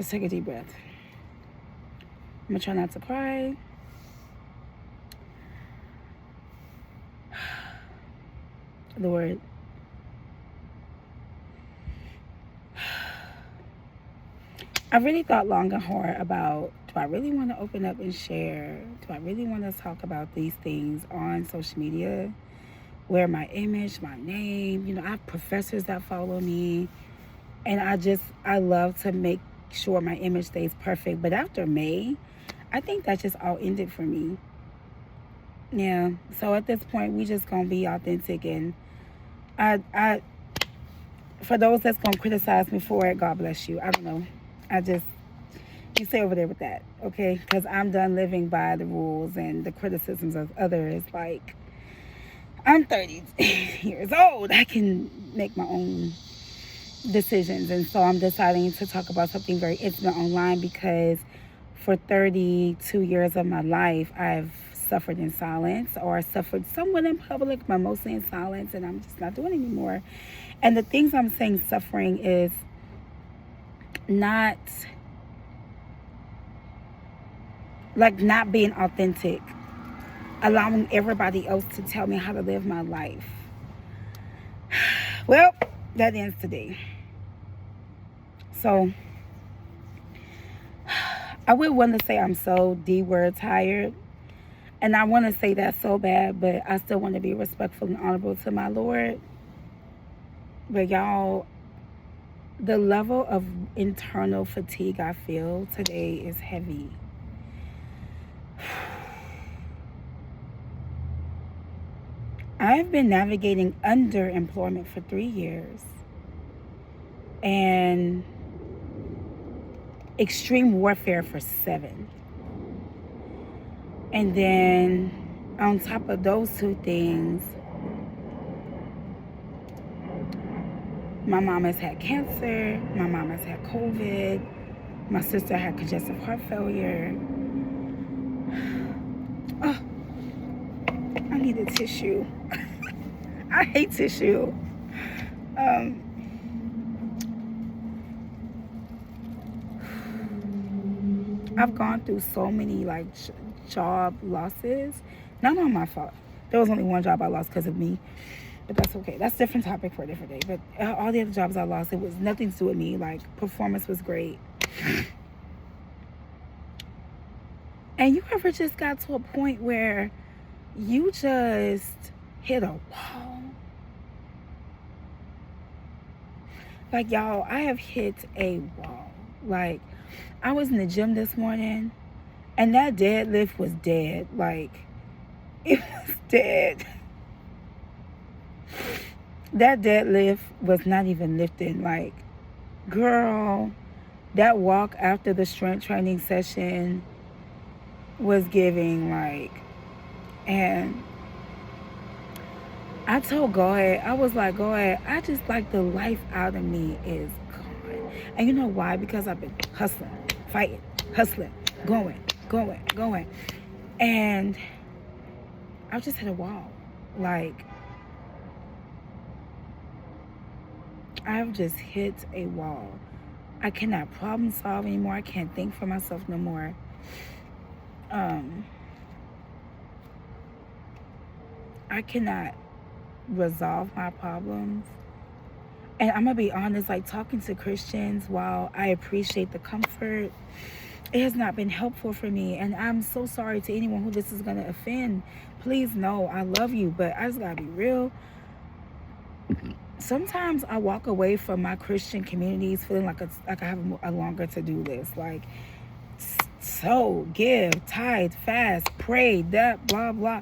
Let's take a deep breath. I'm gonna try not to cry. Lord, I really thought long and hard about, do I really want to open up and share? Do I really want to talk about these things on social media? Where my image, my name, I have professors that follow me. And I love to make sure my image stays perfect. But after May, I think that just all ended for me. Yeah. So at this point, we just gonna be authentic, and I for those that's gonna criticize me for it, God bless you. I don't know. I just you stay over there with that, okay? Because I'm done living by the rules and the criticisms of others. Like, I'm 30 years old. I can make my own decisions, and so I'm deciding to talk about something very intimate online because for 32 years of my life, I've suffered in silence, or suffered somewhat in public, but mostly in silence, and I'm just not doing it anymore. And the things I'm saying suffering is not like not being authentic, allowing everybody else to tell me how to live my life. Well, that ends today. So I would want to say I'm so D-word tired, and I want to say that so bad, but I still want to be respectful and honorable to my Lord. But y'all, the level of internal fatigue I feel today is heavy. I've been navigating underemployment for 3 years and extreme warfare for 7. And then on top of those two things, my mom has had cancer, my mom has had COVID, my sister had congestive heart failure. Oh, I need a tissue. I hate tissue. I've gone through so many job losses. Not on my fault. There was only one job I lost because of me, but that's okay. That's a different topic for a different day. But all the other jobs I lost, it was nothing to do with me. Like, performance was great. And you ever just got to a point where you just hit a wall? Like, y'all, I have hit a wall. Like, I was in the gym this morning, and that deadlift was dead. Like, it was dead. That deadlift was not even lifting. Like, girl, that walk after the strength training session was giving, like, and I told God, I was like, God, I just like the life out of me is gone. And you know why? Because I've been hustling, fighting, hustling, going. And I just hit a wall. Like, I've just hit a wall. I cannot problem solve anymore. I can't think for myself no more. I cannot resolve my problems. And I'm gonna be honest, like, talking to Christians, while I appreciate the comfort, it has not been helpful for me. And I'm so sorry to anyone who this is gonna offend. Please know I love you, but I just gotta be real. Sometimes I walk away from my Christian communities feeling like I have a longer to-do list. Like, sow, give, tithe, fast, pray, that, blah, blah.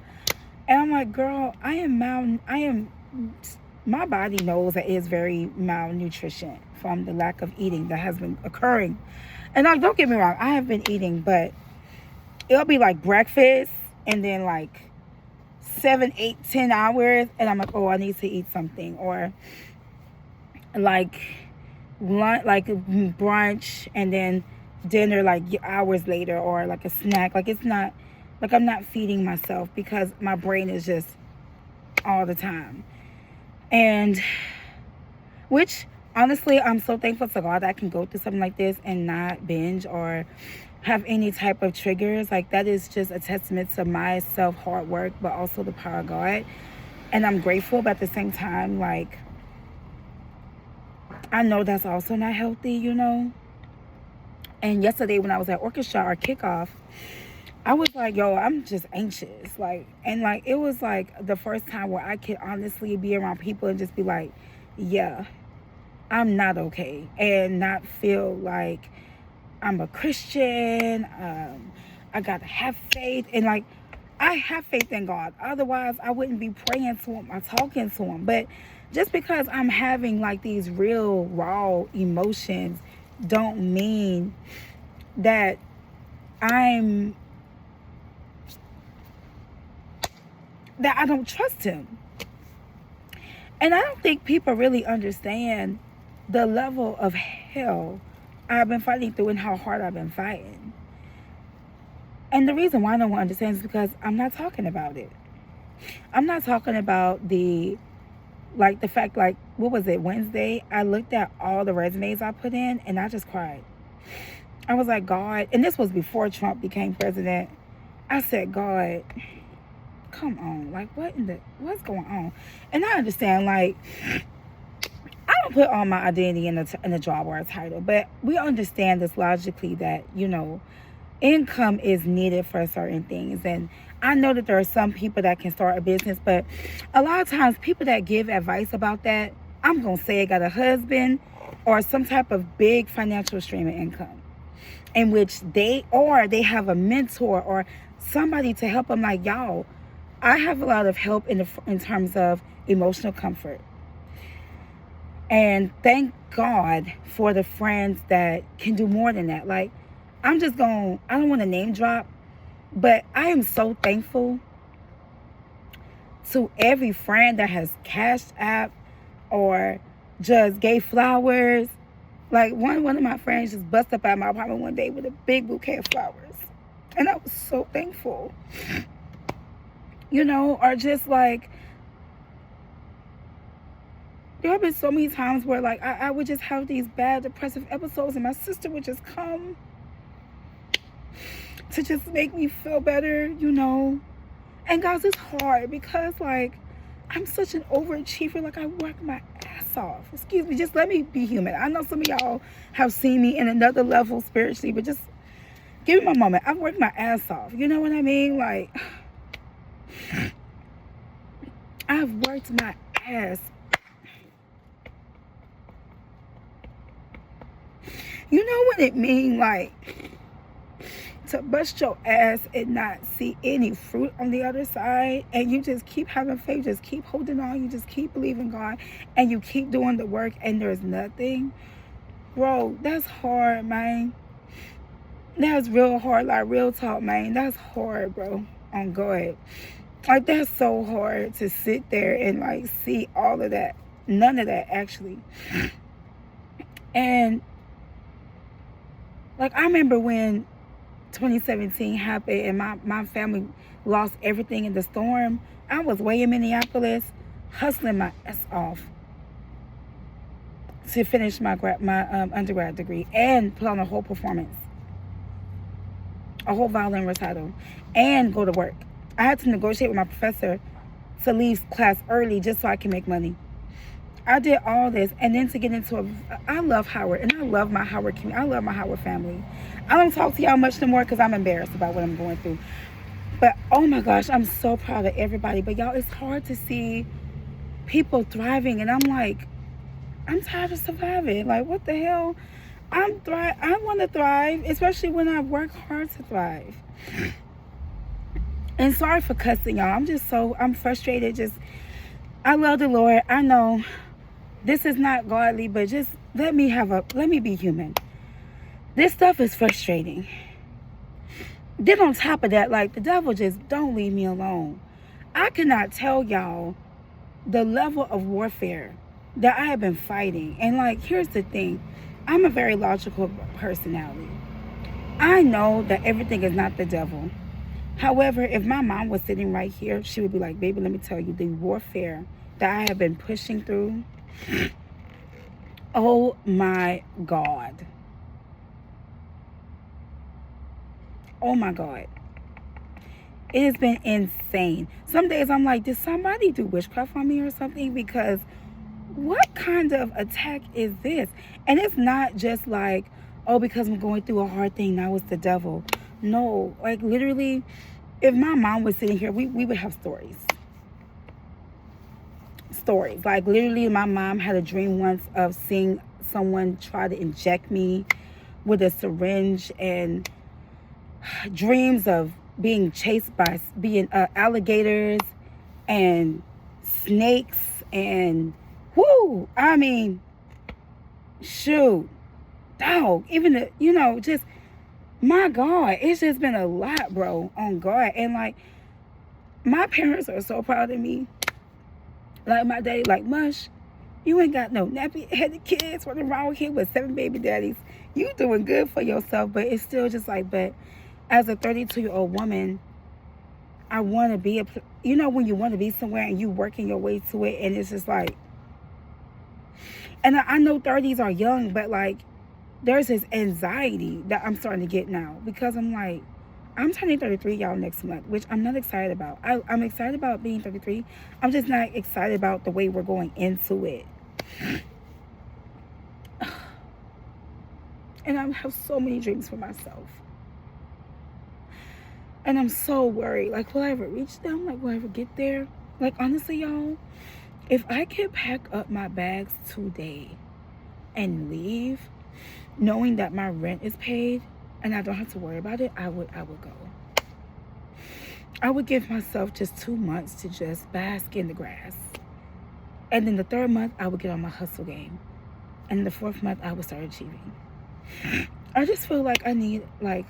And I'm like, girl, my body knows that it's very malnutrition from the lack of eating that has been occurring. And like, don't get me wrong, I have been eating, but it'll be like breakfast and then like 7, 8, 10 hours, and I'm like, oh, I need to eat something. Or like lunch, like brunch, and then dinner like hours later, or like a snack. Like, it's not like I'm not feeding myself because my brain is just all the time. And which honestly, I'm so thankful to God that I can go through something like this and not binge or have any type of triggers. Like, that is just a testament to my self hard work, but also the power of God. And I'm grateful, but at the same time, like, I know that's also not healthy, you know. And yesterday when I was at orchestra or kickoff, I was like, yo, I'm just anxious. Like, and like, it was like the first time where I could honestly be around people and just be like, yeah, I'm not okay. And not feel like I'm a Christian. I got to have faith. And like, I have faith in God. Otherwise, I wouldn't be praying to Him or talking to Him. But just because I'm having like these real raw emotions don't mean that I'm that I don't trust Him. And I don't think people really understand the level of hell I've been fighting through and how hard I've been fighting. And the reason why no one understands is because I'm not talking about it. I'm not talking about the fact, like, what was it, Wednesday? I looked at all the resumes I put in and I just cried. I was like, God, and this was before Trump became president. I said, God, come on, like, what's going on? And I understand, like, I don't put all my identity in the job or a title, but we understand this logically that, you know, income is needed for certain things. And I know that there are some people that can start a business, but a lot of times people that give advice about that, I'm going to say, got a husband or some type of big financial stream of income in which they have a mentor or somebody to help them. Like, y'all, I have a lot of help in terms of emotional comfort. And thank God for the friends that can do more than that. Like, I don't want to name drop, but I am so thankful to every friend that has cashed app or just gave flowers. Like, one of my friends just busted up at my apartment one day with a big bouquet of flowers. And I was so thankful. You know, or just like, there have been so many times where like I would just have these bad depressive episodes and my sister would just come to just make me feel better, you know. And guys, it's hard because like I'm such an overachiever. Like, I work my ass off. Excuse me, just let me be human. I know some of y'all have seen me in another level spiritually, but just give me my moment. I've worked my ass off. You know what I mean? Like, I've worked my ass. You know what it mean, like, to bust your ass and not see any fruit on the other side, and you just keep having faith, just keep holding on, you just keep believing God, and you keep doing the work, and there's nothing. Bro, that's hard, man. That's real hard, like, real talk, man. That's hard, bro. On God. Like, that's so hard to sit there and, like, see all of that. None of that, actually. And, like, I remember when 2017 happened and my family lost everything in the storm. I was way in Minneapolis hustling my ass off to finish my undergrad degree and put on a whole performance, a whole violin recital, and go to work. I had to negotiate with my professor to leave class early just so I can make money. I did all this, and then to get into I love Howard, and I love my Howard community. I love my Howard family. I don't talk to y'all much no more because I'm embarrassed about what I'm going through. But, oh my gosh, I'm so proud of everybody. But y'all, it's hard to see people thriving, and I'm like, I'm tired of surviving. Like, what the hell? I want to thrive, especially when I work hard to thrive. And sorry for cussing, y'all. I'm frustrated. I love the Lord. I know this is not godly, but just let me be human. This stuff is frustrating. Then on top of that, like, the devil just don't leave me alone. I cannot tell y'all the level of warfare that I have been fighting. And like, here's the thing. I'm a very logical personality. I know that everything is not the devil. However, if my mom was sitting right here, she would be like, baby, let me tell you, the warfare that I have been pushing through Oh my God. Oh my God. It has been insane. Some days I'm like, did somebody do witchcraft on me or something? Because what kind of attack is this? And it's not just like, oh, because I'm going through a hard thing, now it's the devil. No, like literally, if my mom was sitting here, we would have stories. Stories. Like literally, my mom had a dream once of seeing someone try to inject me with a syringe, and dreams of being chased by being alligators and snakes and whoo, I mean, shoot, dog, even the, just my God, it's just been a lot, bro, on God. And like, my parents are so proud of me. Like my daddy, like, Mush, you ain't got no nappy headed kids running around here with 7 baby daddies. You doing good for yourself, but it's still just like, but as a 32-year-old woman, I want to be when you want to be somewhere and you working your way to it, and it's just like, and I know 30s are young, but like, there's this anxiety that I'm starting to get now, because I'm like, I'm turning 33, y'all, next month, which I'm not excited about. I'm excited about being 33. I'm just not excited about the way we're going into it. And I have so many dreams for myself. And I'm so worried. Like, will I ever reach them? Like, will I ever get there? Like, honestly, y'all, if I could pack up my bags today and leave, knowing that my rent is paid and I don't have to worry about it, I would go. I would give myself just 2 months to just bask in the grass. And then the 3rd month, I would get on my hustle game. And the 4th month, I would start achieving. I just feel like I need, like,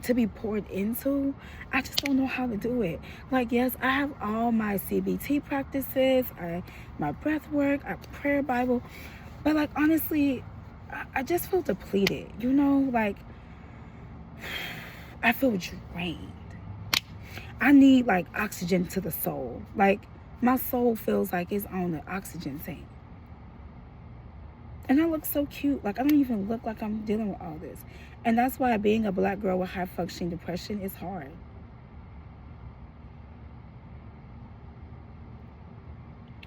to be poured into. I just don't know how to do it. Like, yes, I have all my CBT practices, my breath work, prayer Bible, but like, honestly, I just feel depleted, like, I feel drained. I need like oxygen to the soul. Like, my soul feels like it's on the oxygen tank. And I look so cute. Like, I don't even look like I'm dealing with all this. And that's why being a Black girl with high functioning depression is hard.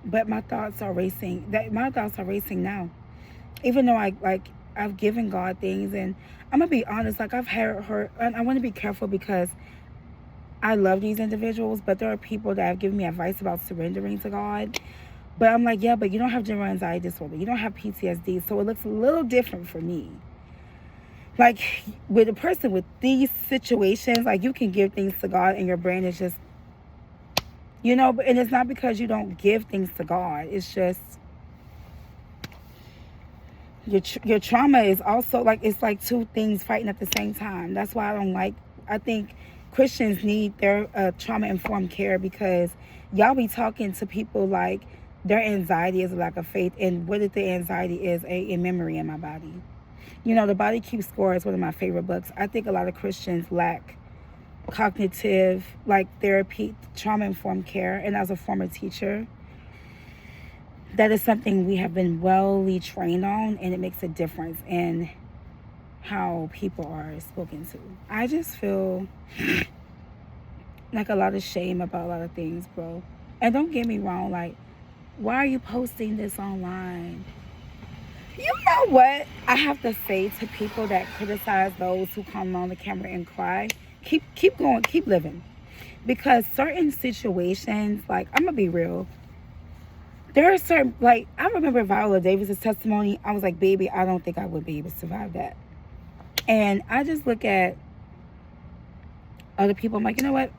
But my thoughts are racing. My thoughts are racing now. Even though I've given God things, and I'm gonna be honest, like, I've heard, and I want to be careful because I love these individuals, but there are people that have given me advice about surrendering to God. But I'm like, yeah, but you don't have general anxiety disorder. You don't have PTSD. So it looks a little different for me. Like, with a person with these situations, like, you can give things to God and your brain is just, and it's not because you don't give things to God. It's just, your trauma is also, like, it's like two things fighting at the same time. That's why I think Christians need their trauma-informed care, because y'all be talking to people like their anxiety is a lack of faith, and what if the anxiety is a memory in my body? The Body Keeps Score is one of my favorite books. I think a lot of Christians lack cognitive, like, therapy, trauma-informed care. And as a former teacher, that is something we have been well trained on, and it makes a difference in how people are spoken to. I just feel like a lot of shame about a lot of things, bro. And don't get me wrong, like, why are you posting this online? You know what I have to say to people that criticize those who come on the camera and cry? Keep going, keep living. Because certain situations, like, I'm gonna be real, there are certain, like, I remember Viola Davis's testimony. I was like, baby, I don't think I would be able to survive that. And I just look at other people, I'm like, you know what?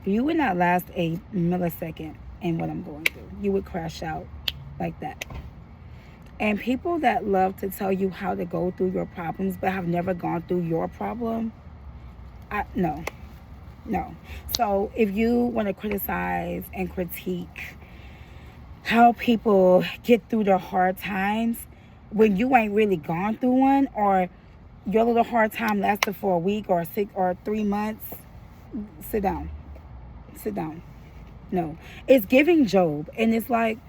You would not last a millisecond in what I'm going through. You would crash out like that. And people that love to tell you how to go through your problems but have never gone through your problem, no. So if you want to criticize and critique how people get through their hard times when you ain't really gone through one, or your little hard time lasted for a week or 6 or 3 months, sit down. No, it's giving Job. And it's like,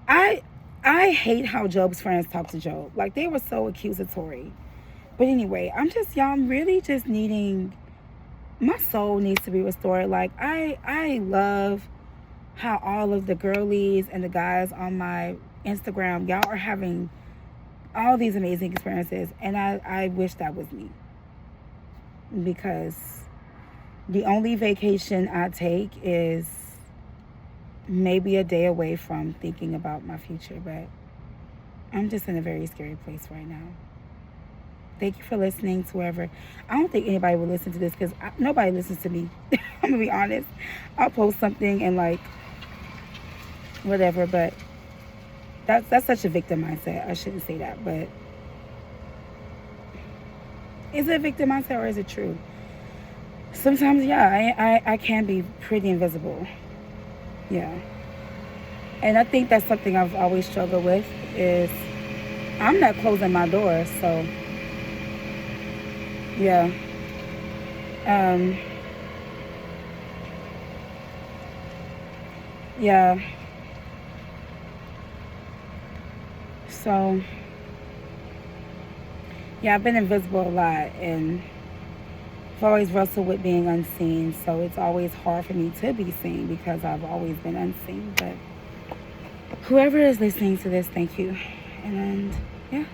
I I hate how Job's friends talk to Job. Like, they were so accusatory. But anyway, I'm really just needing, my soul needs to be restored. Like, I love how all of the girlies and the guys on my Instagram, y'all are having all these amazing experiences. And I wish that was me. Because the only vacation I take is maybe a day away from thinking about my future. But I'm just in a very scary place right now. Thank you for listening to whoever. I don't think anybody will listen to this because nobody listens to me. I'm going to be honest. I'll post something and like, whatever, but that's such a victim mindset. I shouldn't say that, but is it a victim mindset or is it true? Sometimes, yeah, I can be pretty invisible. Yeah. And I think that's something I've always struggled with is I'm not closing my door, so yeah. Yeah. So, yeah, I've been invisible a lot, and I've always wrestled with being unseen. So it's always hard for me to be seen because I've always been unseen. But whoever is listening to this, thank you. And yeah.